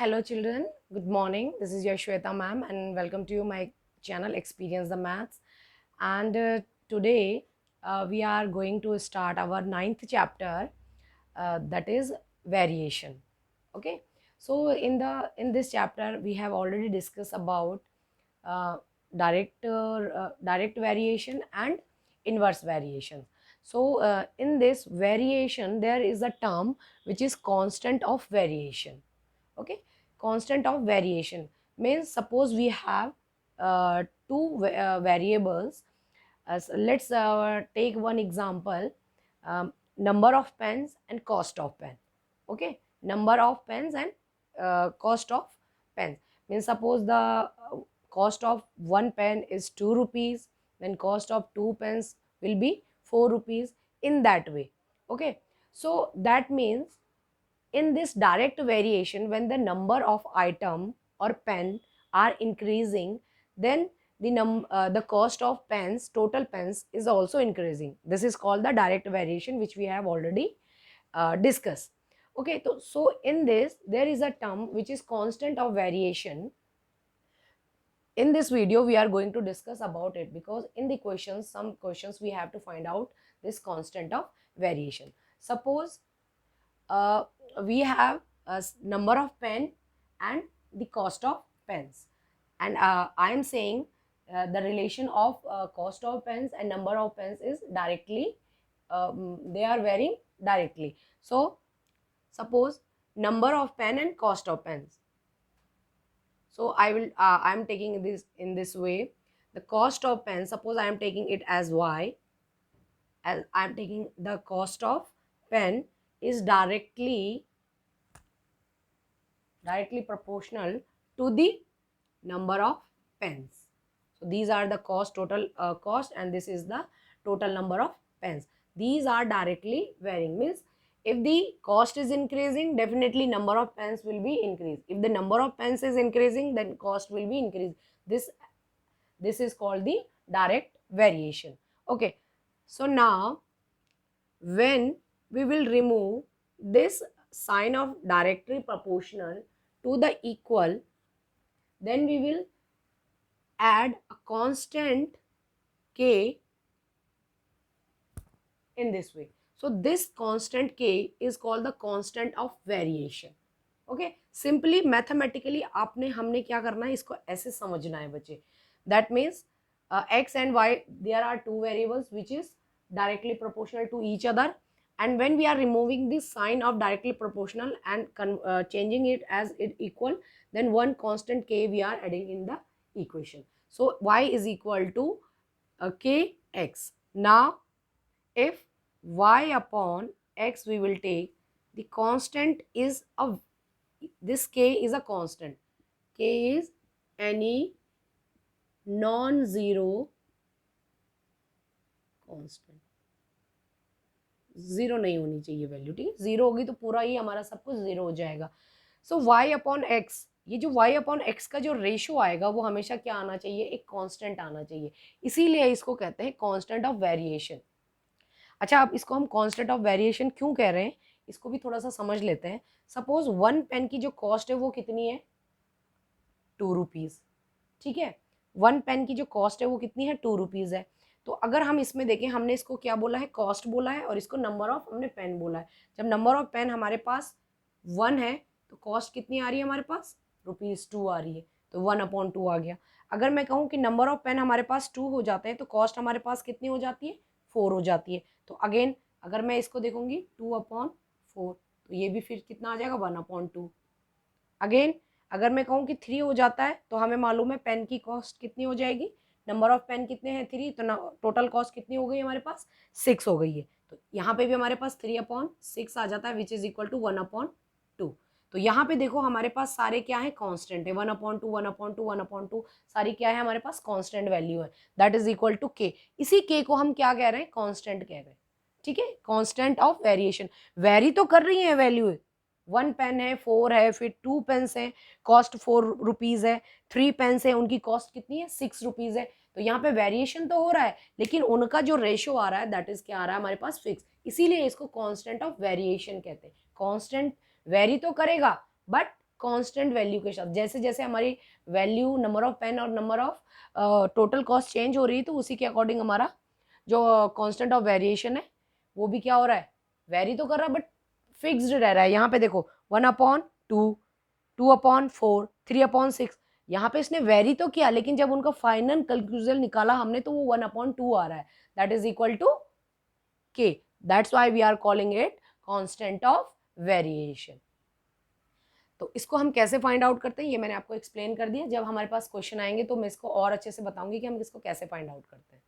Hello children, good morning. This is your Shweta ma'am and welcome to my channel Experience the Maths. And today we are going to start our ninth chapter, that is variation. Okay, so in this chapter we have already discussed about uh, direct variation and inverse variation. So in this variation there is a term which is constant of variation. Okay, constant of variation means suppose we have two variables. Let's take one example, number of pens and cost of pen. Okay, number of pens and cost of pens means suppose the cost of one pen is 2 rupees, then cost of two pens will be 4 rupees, in that way. Okay, so that means in this direct variation, when the number of item or pen are increasing, then the cost of pens, total pens, is also increasing. This is called the direct variation, which we have already discussed. Okay, so in this there is a term which is constant of variation. In this video we are going to discuss about it, because in the questions, some questions we have to find out this constant of variation. Suppose uh, we have a number of pen and the cost of pens, and I am saying the relation of cost of pens and number of pens is directly, they are varying directly. So suppose number of pen and cost of pens. So I am taking this in this way. The cost of pen, suppose I am taking it as y, as I am taking the cost of pen is directly proportional to the number of pens. So these are the total cost, and this is the total number of pens. These are directly varying, means if the cost is increasing, definitely number of pens will be increased. If the number of pens is increasing, then cost will be increased. This is called the direct variation. Okay, so now when we will remove this sign of directly proportional to the equal, then we will add a constant k in this way. So this constant k is called the constant of variation. Okay, simply mathematically आपने हमने क्या करना है, इसको ऐसे समझना है बच्चे. That means x and y, there are two variables which is directly proportional to each other, and when we are removing this sign of directly proportional and changing it as it equal, then one constant k we are adding in the equation. So y is equal to kx. Now if y upon x we will take, the constant is a, this k is a constant. K is any non-zero constant. Zero नहीं होनी चाहिए value, ठीक है. Zero होगी तो पूरा ही हमारा सब कुछ जीरो हो जाएगा. सो y अपॉन एक्स, ये जो y अपॉन एक्स का जो रेशो आएगा वो हमेशा क्या आना चाहिए, एक कांस्टेंट आना चाहिए. इसीलिए इसको कहते हैं कांस्टेंट ऑफ वेरिएशन. अच्छा, अब इसको हम कांस्टेंट ऑफ वेरिएशन क्यों कह रहे हैं, इसको भी थोड़ा सा समझ लेते हैं. सपोज वन पेन की जो कॉस्ट है वो कितनी है, 2 रुपीज़. ठीक है, वन पेन की जो कॉस्ट है वो कितनी है, 2 रुपीज़ है. तो अगर हम इसमें देखें, हमने इसको क्या बोला है, कॉस्ट बोला है, और इसको नंबर ऑफ हमने पेन बोला है. जब नंबर ऑफ पेन हमारे पास 1 है तो कॉस्ट कितनी आ रही है हमारे पास, ₹2 आ रही है, तो 1/2 आ गया. अगर मैं कहूँ कि नंबर ऑफ पेन हमारे पास 2 हो जाते हैं तो कॉस्ट हमारे पास कितनी हो जाती है, 4 हो जाती है. तो अगेन अगर मैं इसको देखूंगी 2/4, तो ये भी फिर कितना आ जाएगा, 1/2. अगेन अगर मैं कहूँ कि 3 हो जाता है तो हमें मालूम है पेन की कॉस्ट कितनी हो जाएगी, नंबर ऑफ पेन कितने हैं, 3, तो टोटल कॉस्ट कितनी हो गई हमारे पास, 6 हो गई है. तो यहाँ पे भी हमारे पास 3/6 आ जाता है, विच इज इक्वल टू 1/2. तो यहाँ पे देखो हमारे पास सारे क्या है, कांस्टेंट है. 1/2, 1/2, 1/2 सारी क्या है हमारे पास, कांस्टेंट वैल्यू है. दैट इज इक्वल टू के. इसी के को हम क्या कह रहे हैं, कांस्टेंट कह रहे हैं. ठीक है, कांस्टेंट ऑफ वेरिएशन. वेरी तो कर रही है वैल्यू, 1 पेन है, 4 है, फिर 2 पेन्स है, कॉस्ट 4 रुपीज़ है, 3 पेन्स है, उनकी कॉस्ट कितनी है, 6 रुपीज़ है. तो यहाँ पे वेरिएशन तो हो रहा है, लेकिन उनका जो रेशो आ रहा है दैट इज क्या आ रहा है हमारे पास, फिक्स. इसीलिए इसको कांस्टेंट ऑफ वेरिएशन कहते हैं. कांस्टेंट वेरी तो करेगा बट कांस्टेंट वैल्यू के साथ। जैसे जैसे हमारी वैल्यू, नंबर ऑफ पेन और number of total cost change हो रही है, तो उसी के अकॉर्डिंग हमारा जो कांस्टेंट ऑफ वेरिएशन है वो भी क्या हो रहा है, वेरी तो कर रहा है बट फिक्स्ड रह रहा है। यहाँ पे देखो 1/2, 2/4, 3/6, यहाँ पे इसने वेरी तो किया, लेकिन जब उनका फाइनल कंक्लूजन निकाला हमने तो वो 1/2 आ रहा है, that is equal to k. That's why we are calling it constant of variation. तो इसको हम कैसे फाइंड आउट करते हैं ये मैंने आपको एक्सप्लेन कर दिया। जब हमारे पास क्वेश्चन आएंगे तो मैं इसको और अच्छे से बताऊंगी कि हम इसको कैसे फाइंड आउट करते हैं।